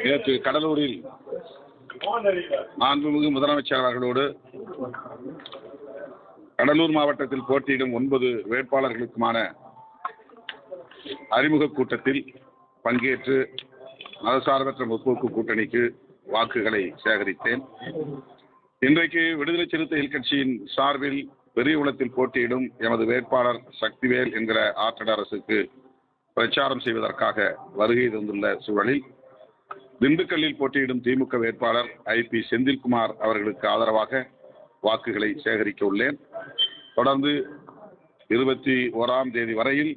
நேற்று கடலூரில் மாண்புமிகு முதலமைச்சர் அவர்களோடு கடலூர் மாவட்டத்தில் போட்டியிடும் 9 வேட்பாளர்களுக்குமான அறிமுக கூட்டத்தில் பங்கேற்று மதசார்பற்ற முற்போக்கு கூட்டணிக்கு வாக்குகளை சேகரித்தேன். இன்றைக்கு விடுதலை சிறுத்தைகள் கட்சியின் சார்பில் பெரியகுளத்தில் போட்டியிடும் எமது வேட்பாளர் சக்திவேல் என்கிற ஆற்றல் அரசுக்கு பிரச்சாரம் செய்வதற்காக வருகை தந்துள்ள சூழலில் திண்டுக்கல்லில் போட்டியிடும் திமுக வேட்பாளர் ஐபி செந்தில்குமார் அவர்களுக்கு ஆதரவாக வாக்குகளை சேகரிக்க உள்ளேன். தொடர்ந்து 21ஆம் தேதி வரையில்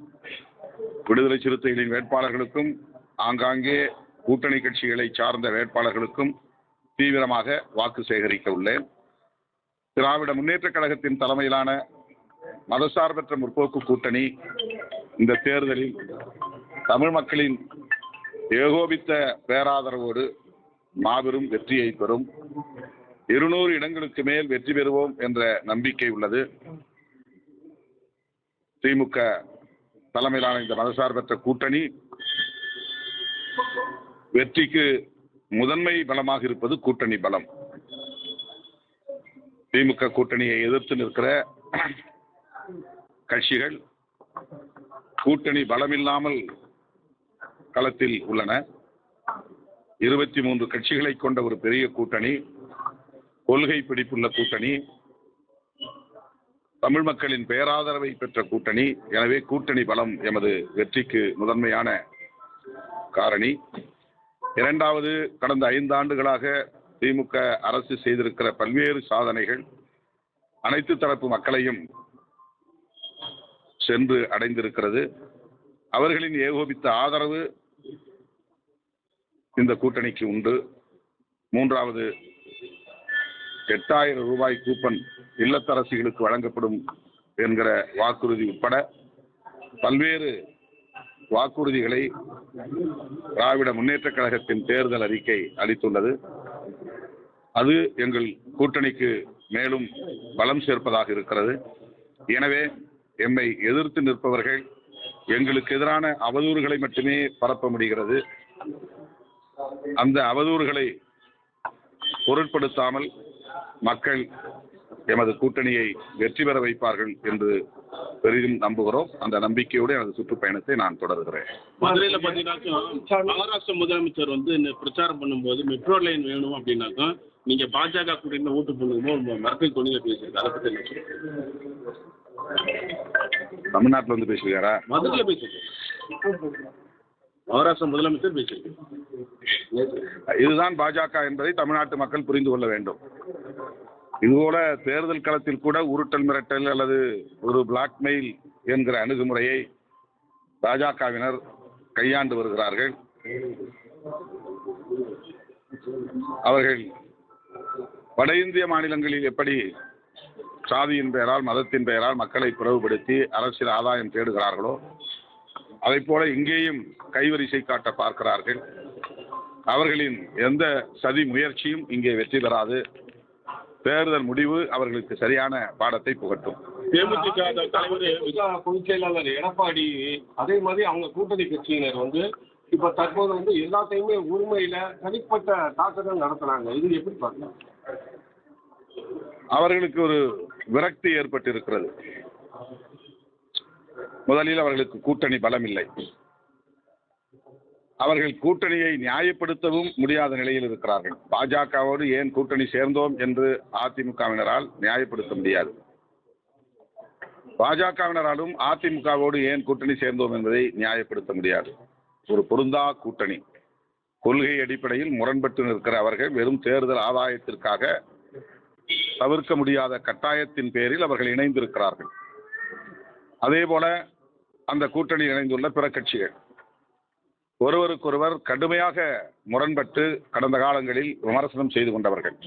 விடுதலை சிறுத்தைகளின் வேட்பாளர்களுக்கும் ஆங்காங்கே கூட்டணி கட்சிகளை சார்ந்த வேட்பாளர்களுக்கும் தீவிரமாக வாக்கு சேகரிக்க உள்ளேன். திராவிட முன்னேற்றக் கழகத்தின் தலைமையிலான மதசார்பற்ற முற்போக்கு கூட்டணி இந்த தேர்தலில் தமிழ் மக்களின் ஏகோபித்த பேராதரவோடு மாபெரும் வெற்றியை பெறும். 200 இடங்களுக்கு மேல் வெற்றி பெறுவோம் என்ற நம்பிக்கை உள்ளது. திமுக தலைமையிலான இந்த மதசார்பற்ற கூட்டணி வெற்றிக்கு முதன்மை பலமாக இருப்பது கூட்டணி பலம். திமுக கூட்டணியை எதிர்த்து நிற்கிற கட்சிகள் கூட்டணி பலமில்லாமல் களத்தில் உள்ளன. 23 கட்சிகளை கொண்ட ஒரு பெரிய கூட்டணி, கொள்கை பிடிப்புள்ள கூட்டணி, தமிழ் மக்களின் பேராதரவை பெற்ற கூட்டணி. எனவே கூட்டணி பலம் எமது வெற்றிக்கு முதன்மையான காரணி. இரண்டாவது, கடந்த 5 ஆண்டுகளாக திமுக அரசு செய்திருக்கிற பல்வேறு சாதனைகள் அனைத்து தரப்பு மக்களையும் சென்று அடைந்திருக்கிறது. அவர்களின் ஏகோபித்த ஆதரவு இந்த கூட்டணிக்கு உண்டு. மூன்றாவது, 8000 ரூபாய் கூப்பன் இல்லத்தரசிகளுக்கு வழங்கப்படும் என்கிற வாக்குறுதி உட்பட பல்வேறு வாக்குறுதிகளை திராவிட முன்னேற்றக் கழகத்தின் தேர்தல் அறிக்கை அளித்துள்ளது. அது எங்கள் கூட்டணிக்கு மேலும் பலம் சேர்ப்பதாக இருக்கிறது. எனவே எம்மை எதிர்த்து நிற்பவர்கள் எங்களுக்கு எதிரான அவதூறுகளை மட்டுமே பரப்ப முடிகிறது. அந்த அவதூறுகளை பொருட்படுத்தாமல் மக்கள் எமது கூட்டணியை வெற்றி பெற வைப்பார்கள் என்று பெரிதும் நம்புகிறோம். அந்த நம்பிக்கையோடு எனது சுற்றுப்பயணத்தை நான் தொடர்கிறேன். மதுரையில் பார்த்தீங்கன்னாக்கா மகாராஷ்டிர முதலமைச்சர் வந்து பிரச்சாரம் பண்ணும்போது மெட்ரோ லைன் வேணும் அப்படின்னாக்கா நீங்க பாஜக கூட்டணி ஓட்டு பண்ணும்போது மரத்தை கொண்டு பேசுறீங்க. அதை பற்றி என்ன தமிழ்நாட்டில் வந்து பேசுகிறாரா? மதுரையில் பேசுறேன். மகாராஷ்டிர முதலமைச்சர் பேசுறீங்க. இதுதான் பாஜக என்பதை தமிழ்நாட்டு மக்கள் புரிந்து கொள்ள வேண்டும். இதுபோல தேர்தல் களத்தில் கூட உருட்டல் மிரட்டல் அல்லது ஒரு பிளாக்மெயில் என்கிற அணுகுமுறையை பாஜகவினர் கையாண்டு வருகிறார்கள். அவர்கள் வட இந்திய மாநிலங்களில் எப்படி சாதியின் பெயரால் மதத்தின் பெயரால் மக்களை பிளவுபடுத்தி அரசியல் ஆதாயம் தேடுகிறார்களோ அதை போல இங்கேயும் கைவரிசை காட்ட பார்க்கிறார்கள். அவர்களின் எந்த சதி முயற்சியும் இங்கே வெற்றி பெறாது. தேர்தல் முடிவு அவர்களுக்கு சரியான பாடத்தை புகட்டும். தேமுதிக தலைவர் பொதுச் செயலாளர் எடப்பாடி அதே மாதிரி அவங்க கூட்டணி கட்சியினர் வந்து இப்ப தற்போது வந்து எல்லாத்தையுமே உரிமையில தனிப்பட்ட தாக்குதல் நடத்துறாங்க. இது எப்படி பார்க்கலாம்? அவர்களுக்கு ஒரு விரக்தி ஏற்பட்டு இருக்கிறது. முதலில் அவர்களுக்கு கூட்டணி பலம் இல்லை. அவர்கள் கூட்டணியை நியாயப்படுத்தவும் முடியாத நிலையில் இருக்கிறார்கள். பாஜகவோடு ஏன் கூட்டணி சேர்ந்தோம் என்று அதிமுகவினரால் நியாயப்படுத்த முடியாது. பாஜகவினராலும் அதிமுகவோடு ஏன் கூட்டணி சேர்ந்தோம் என்பதை நியாயப்படுத்த முடியாது. ஒரு பொருந்தா கூட்டணி. கொள்கை அடிப்படையில் முரண்பட்டு நிற்கிற அவர்கள் வெறும் தேர்தல் ஆதாயத்திற்காக தவிர்க்க முடியாத கட்டாயத்தின் பேரில் அவர்கள் இணைந்திருக்கிறார்கள். அதே போல அந்த கூட்டணி இணைந்துள்ள பிற கட்சிகள் ஒருவருக்கொருவர் கடுமையாக முரண்பட்டு கடந்த காலங்களில் விமர்சனம் செய்து கொண்டவர்கள்.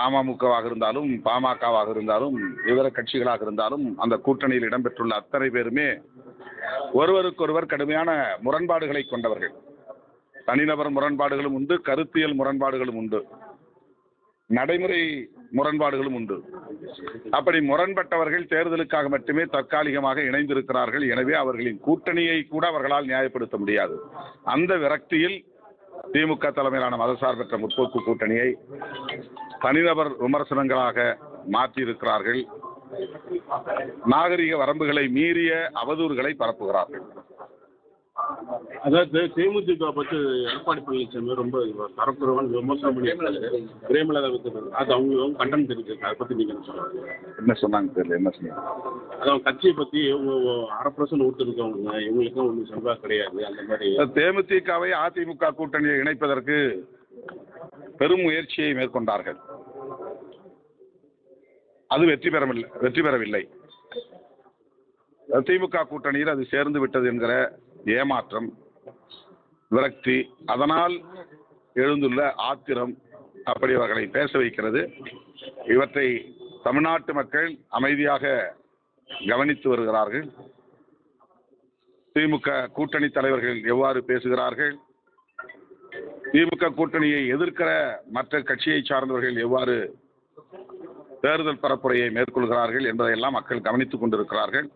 அமமுகவாக இருந்தாலும் பாமகவாக இருந்தாலும் இதர கட்சிகளாக இருந்தாலும் அந்த கூட்டணியில் இடம்பெற்றுள்ள அத்தனை பேருமே ஒருவருக்கொருவர் கடுமையான முரண்பாடுகளை கொண்டவர்கள். தனிநபர் முரண்பாடுகளும் உண்டு, கருத்தியல் முரண்பாடுகளும் உண்டு. நடைமுறை முரண்பாடுகளும் உண்டு. அப்படி முரண்பட்டவர்கள் தேர்தலுக்காக மட்டுமே தற்காலிகமாக இணைந்திருக்கிறார்கள். எனவே அவர்களின் கூட்டணியை கூட அவர்களால் நியாயப்படுத்த முடியாது. அந்த விரக்தியில் திமுக தலைமையிலான மதசார்பற்ற முற்போக்கு கூட்டணியை தனிநபர் விமர்சனங்களாக மாற்றியிருக்கிறார்கள். நாகரிக வரம்புகளை மீறிய அவதூறுகளை பரப்புகிறார்கள். அதாவது தேமுதிக பற்றி எடப்பாடி பழனிசாமி ரொம்ப தரப்புறவன் விமர்சனம் பண்ணியிருக்காரு. பிரேமலதா அது அவங்க கண்டனம் தெரிவிச்சிருக்காங்க. அதை பற்றி நீங்கள் என்ன சொல்லுவாங்க? என்ன சொன்னாங்க தெரியல. என்ன சொன்னாங்க? அதாவது கட்சியை பற்றி இவங்க 1/2% ஓட்டுருக்கவங்க, இவங்களுக்கும் ஒன்றும் செல்வாக்கு கிடையாது. அந்த மாதிரி தேமுதிகவை அதிமுக கூட்டணியை இணைப்பதற்கு பெரும் முயற்சியை மேற்கொண்டார்கள். அது வெற்றி பெறவில்லை. திமுக கூட்டணியில் அது சேர்ந்து விட்டது என்கிற ஏமாற்றம், விரக்தி, அதனால் எழுந்துள்ள ஆத்திரம் அப்படி அவர்களை பேச வைக்கிறது. இவற்றை தமிழ்நாட்டு மக்கள் அமைதியாக கவனித்து வருகிறார்கள். திமுக கூட்டணி தலைவர்கள் எவ்வாறு பேசுகிறார்கள், திமுக கூட்டணியை எதிர்க்கிற மற்ற கட்சியை சார்ந்தவர்கள் எவ்வாறு தேர்தல் பரப்புரையை மேற்கொள்கிறார்கள் என்பதையெல்லாம் மக்கள் கவனித்துக் கொண்டிருக்கிறார்கள்.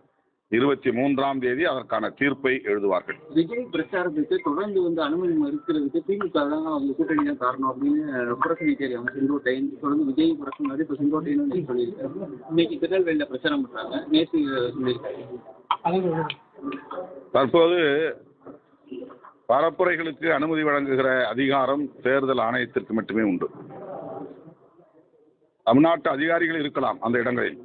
23ஆம் தேதி அதற்கான தீர்ப்பை எழுதுவார்கள். விஜய் பிரச்சாரத்துக்கு தொடர்ந்து அனுமதி மறுக்கிறதுக்கு திமுக தான் அவங்க கூட்டணி தான் காரணம் அப்படின்னு புறக்கணிக்காரு. அவங்க செங்கோட்டையன் தொடர்ந்து விஜய் புறக்கணிக்காரு. இப்போ செங்கோட்டையன் சொல்லியிருக்காரு. இன்னைக்கு திருநெல்வேலியில் பிரச்சாரம் பண்றாங்க. நேற்று சொல்லியிருக்காரு. தற்போது பரப்புரைகளுக்கு அனுமதி வழங்குகிற அதிகாரம் தேர்தல் ஆணையத்திற்கு மட்டுமே உண்டு. தமிழ்நாட்டு அதிகாரிகள் இருக்கலாம் அந்த இடங்களில்,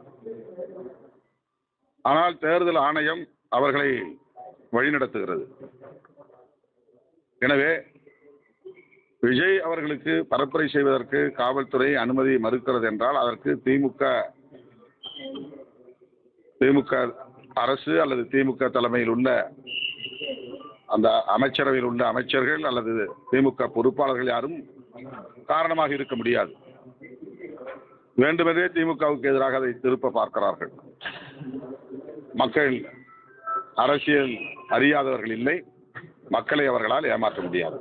ஆனால் தேர்தல் ஆணையம் அவர்களை வழிநடத்துகிறது. எனவே விஜய் அவர்களுக்கு பரப்புரை செய்வதற்கு காவல்துறை அனுமதி மறுக்கிறது என்றால் அதற்கு திமுக அரசு அல்லது திமுக தலைமையில் உள்ள அந்த அமைச்சரவையில் உள்ள அமைச்சர்கள் அல்லது திமுக பொறுப்பாளர்கள் யாரும் காரணமாக இருக்க முடியாது. வேண்டுமென்றே திமுகவுக்கு எதிராக அதை திருப்ப பார்க்கிறார்கள். மக்கள் அரசியல் அறியாதவர்கள் இல்லை. மக்களை அவர்களால் ஏமாற்ற முடியாது.